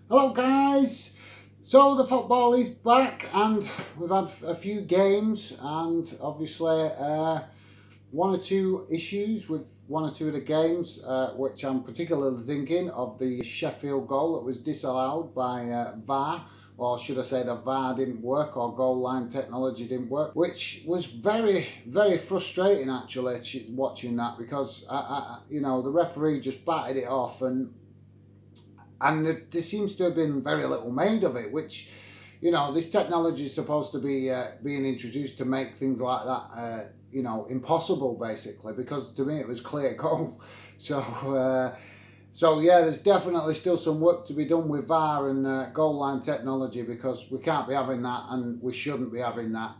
Hello guys! So the football is back and we've had a few games and obviously one or two issues with one or two of the games which I'm particularly thinking of the Sheffield goal that was disallowed by VAR, or should I say the VAR didn't work or goal line technology didn't work, which was very frustrating actually watching that because the referee just batted it off and there seems to have been very little made of it, which, this technology is supposed to be being introduced to make things like that, impossible, basically, because to me it was clear goal. So yeah, there's definitely still some work to be done with VAR and goal line technology, because we can't be having that and we shouldn't be having that.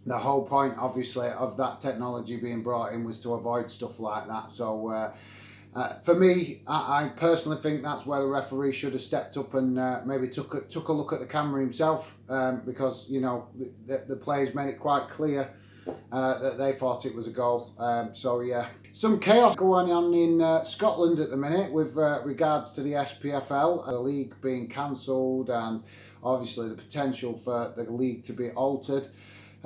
The whole point, obviously, of that technology being brought in was to avoid stuff like that. For me, I personally think that's where the referee should have stepped up and maybe took a look at the camera himself, because the players made it quite clear that they thought it was a goal. So yeah, some chaos going on in Scotland at the minute with regards to the SPFL, the league being cancelled, and obviously the potential for the league to be altered.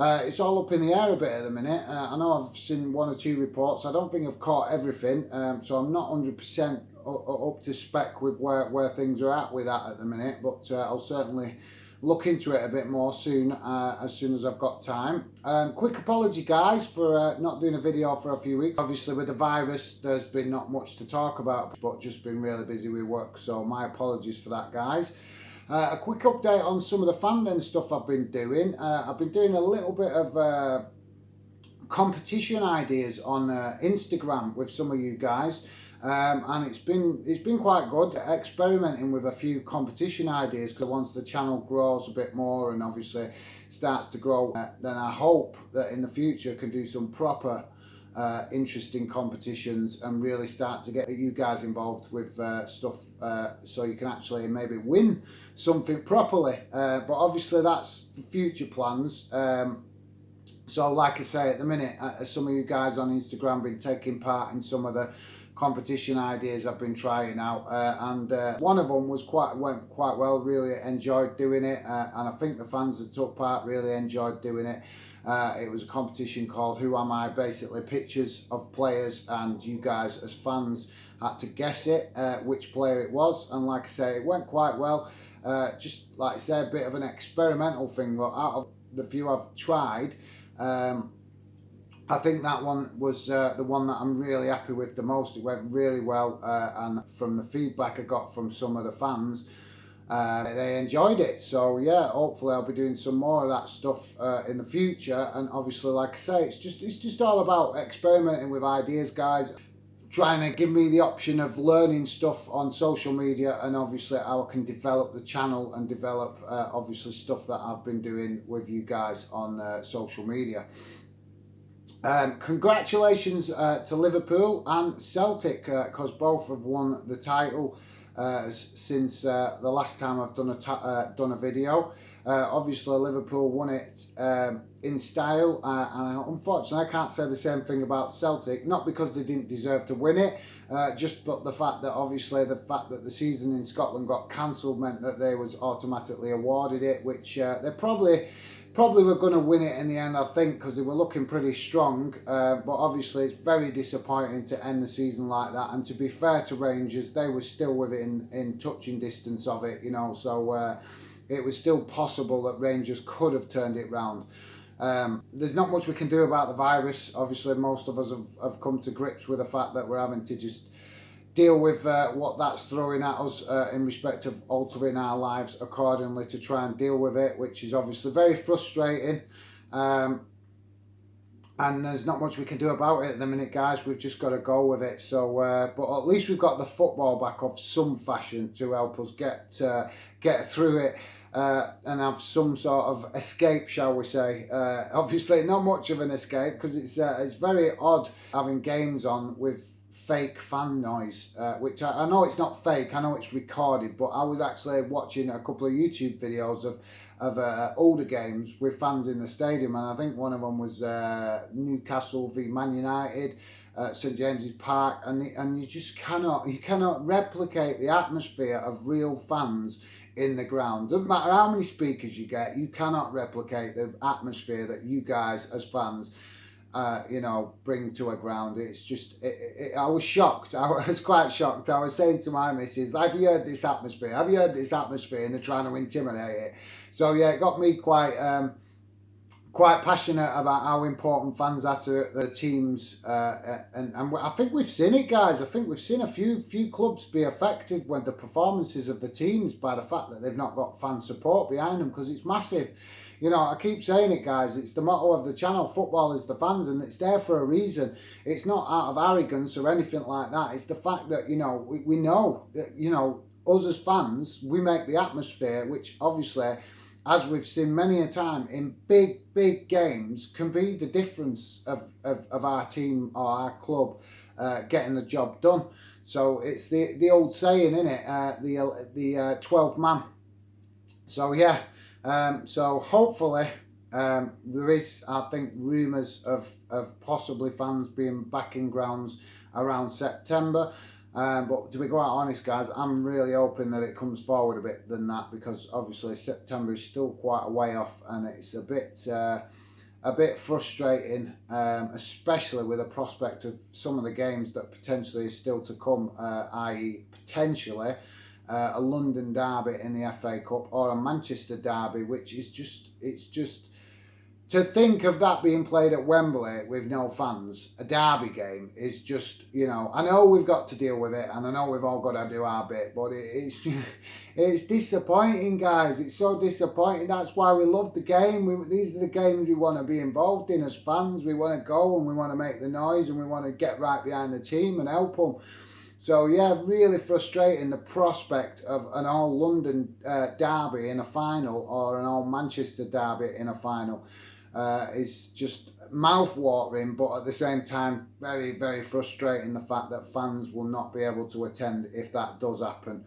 It's all up in the air a bit at the minute. I know I've seen one or two reports. I don't think I've caught everything, so I'm not 100% up to spec with where things are at with that at the minute, but I'll certainly look into it a bit more soon as I've got time. Quick apology guys for not doing a video for a few weeks. Obviously with the virus there's been not much to talk about, but just been really busy with work, so my apologies for that guys. A quick update on some of the fandom stuff I've been doing. I've been doing a little bit of competition ideas on Instagram with some of you guys, and it's been quite good experimenting with a few competition ideas, because once the channel grows a bit more and obviously starts to grow, then I hope that in the future I can do some proper interesting competitions and really start to get you guys involved with stuff, so you can actually maybe win something properly, but obviously that's future plans. So like I say, at the minute, some of you guys on Instagram been taking part in some of the competition ideas I've been trying out, and one of them went quite well. Really enjoyed doing it, and I think the fans that took part really enjoyed doing it. It was a competition called Who Am I? Basically pictures of players, and you guys as fans had to guess it, which player it was, and like I say, it went quite well. Just like I say, a bit of an experimental thing, but out of the few I've tried, I think that one was the one that I'm really happy with the most. It went really well, and from the feedback I got from some of the fans, they enjoyed it. So yeah, hopefully I'll be doing some more of that stuff in the future. And obviously, like I say, it's just all about experimenting with ideas, guys. Trying to give me the option of learning stuff on social media, and obviously how I can develop the channel and develop obviously stuff that I've been doing with you guys on social media. Congratulations to Liverpool and Celtic, because both have won the title since the last time I've done a video. Obviously Liverpool won it in style, and unfortunately I can't say the same thing about Celtic, not because they didn't deserve to win it, just but the fact that the season in Scotland got cancelled meant that they was automatically awarded it, which they probably were going to win it in the end, I think, because they were looking pretty strong, but obviously it's very disappointing to end the season like that. And to be fair to Rangers, they were still within in touching distance of it, so it was still possible that Rangers could have turned it round. There's not much we can do about the virus. Obviously most of us have come to grips with the fact that we're having to just deal with what that's throwing at us in respect of altering our lives accordingly to try and deal with it, which is obviously very frustrating, and there's not much we can do about it at the minute, guys. We've just got to go with it. So but at least we've got the football back of some fashion to help us get through it and have some sort of escape, shall we say. Obviously not much of an escape, because it's very odd having games on with fake fan noise, which I know it's not fake, I know it's recorded, but I was actually watching a couple of YouTube videos of older games with fans in the stadium, and I think one of them was Newcastle v Man United, St James's Park, and you cannot replicate the atmosphere of real fans in the ground. Doesn't matter how many speakers you get, you cannot replicate the atmosphere that you guys as fans bring to a ground. It's just, I was shocked. I was quite shocked. I was saying to my missus, have you heard this atmosphere? Have you heard this atmosphere? And they're trying to intimidate it. So yeah, it got me quite passionate about how important fans are to the teams, and I think we've seen it, guys. I think we've seen a few clubs be affected with the performances of the teams by the fact that they've not got fan support behind them, because it's massive. I keep saying it, guys. It's the motto of the channel. Football is the fans, and it's there for a reason. It's not out of arrogance or anything like that. It's the fact that we know that us as fans, we make the atmosphere, which obviously, as we've seen many a time in big games, can be the difference of our team or our club getting the job done. So it's the old saying, isn't it? The 12th man. So yeah. So hopefully there is, I think, rumours of possibly fans being back in grounds around September. But to be quite honest, guys, I'm really hoping that it comes forward a bit than that, because obviously September is still quite a way off, and it's a bit frustrating, especially with the prospect of some of the games that potentially is still to come, i.e. potentially a London derby in the FA Cup or a Manchester derby, which is just to think of that being played at Wembley with no fans, a derby game, is just, I know we've got to deal with it, and I know we've all got to do our bit, but it's disappointing, guys. It's so disappointing. That's why we love the game. These are the games we want to be involved in as fans. We want to go and we want to make the noise and we want to get right behind the team and help them. So yeah, really frustrating, the prospect of an all London derby in a final or an all Manchester derby in a final is just mouth-watering, but at the same time very, very frustrating, the fact that fans will not be able to attend if that does happen.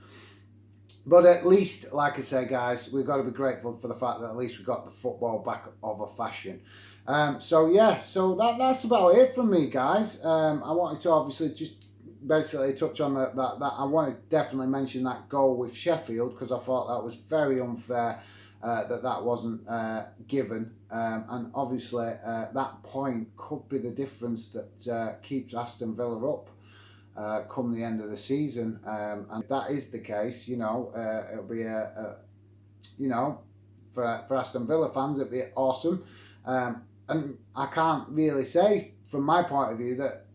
But at least, like I say, guys, we've got to be grateful for the fact that at least we got the football back of a fashion. So yeah, so that's about it from me, guys. I wanted to obviously just basically touch on that I wanted to definitely mention that goal with Sheffield, because I thought that was very unfair that wasn't given, and obviously that point could be the difference that keeps Aston Villa up come the end of the season, and if that is the case, it'll be for Aston Villa fans, it'll be awesome, and I can't really say from my point of view that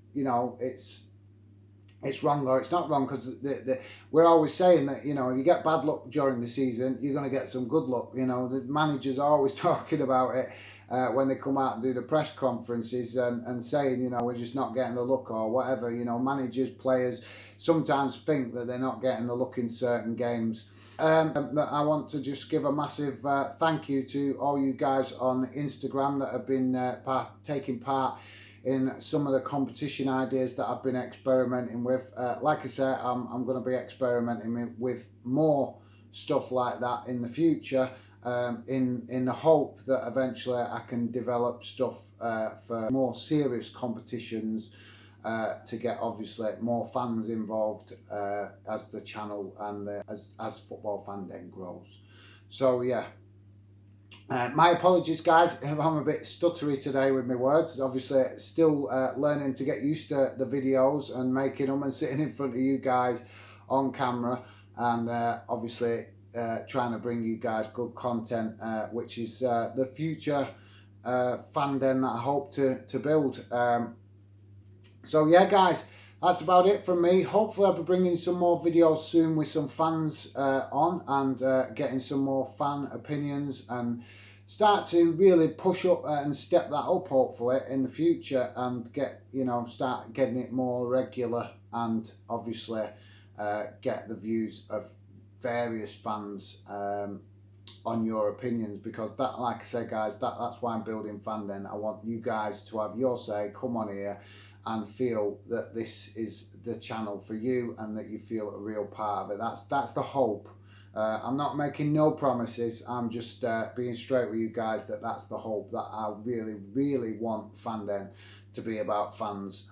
it's wrong or it's not wrong, because we're always saying that, if you get bad luck during the season, you're going to get some good luck. The managers are always talking about it when they come out and do the press conferences and saying, we're just not getting the luck or whatever. Managers, players sometimes think that they're not getting the luck in certain games. I want to just give a massive thank you to all you guys on Instagram that have been taking part in some of the competition ideas that I've been experimenting with. Like I said, I'm going to be experimenting with more stuff like that in the future, in the hope that eventually I can develop stuff for more serious competitions to get obviously more fans involved as the channel and as Football Fan Den grows. So yeah. My apologies, guys, if I'm a bit stuttery today with my words. Obviously, still learning to get used to the videos and making them and sitting in front of you guys on camera, and obviously trying to bring you guys good content, which is the future fan den that I hope to build. So yeah, guys, that's about it from me. Hopefully I'll be bringing some more videos soon with some fans on, and getting some more fan opinions, and start to really push up and step that up hopefully in the future, and start getting it more regular, and obviously get the views of various fans on your opinions, because that, like I say, guys, that's why I'm building Fan Den. I want you guys to have your say, come on here and feel that this is the channel for you, and that you feel a real part of it. That's the hope. I'm not making no promises. I'm just being straight with you guys that that's the hope, that I really, really want Fan Den to be about fans.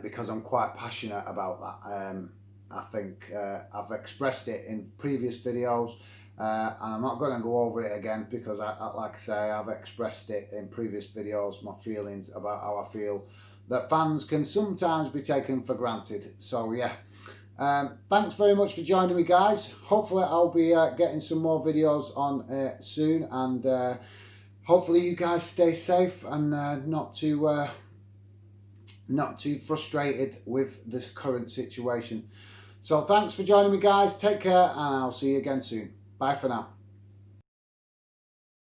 because I'm quite passionate about that. I think I've expressed it in previous videos, and I'm not going to go over it again because, like I say, I've expressed it in previous videos, my feelings about how I feel that fans can sometimes be taken for granted. So yeah, thanks very much for joining me, guys. Hopefully I'll be getting some more videos on soon, and hopefully you guys stay safe and not too frustrated with this current situation. So thanks for joining me, guys. Take care, and I'll see you again soon. Bye for now.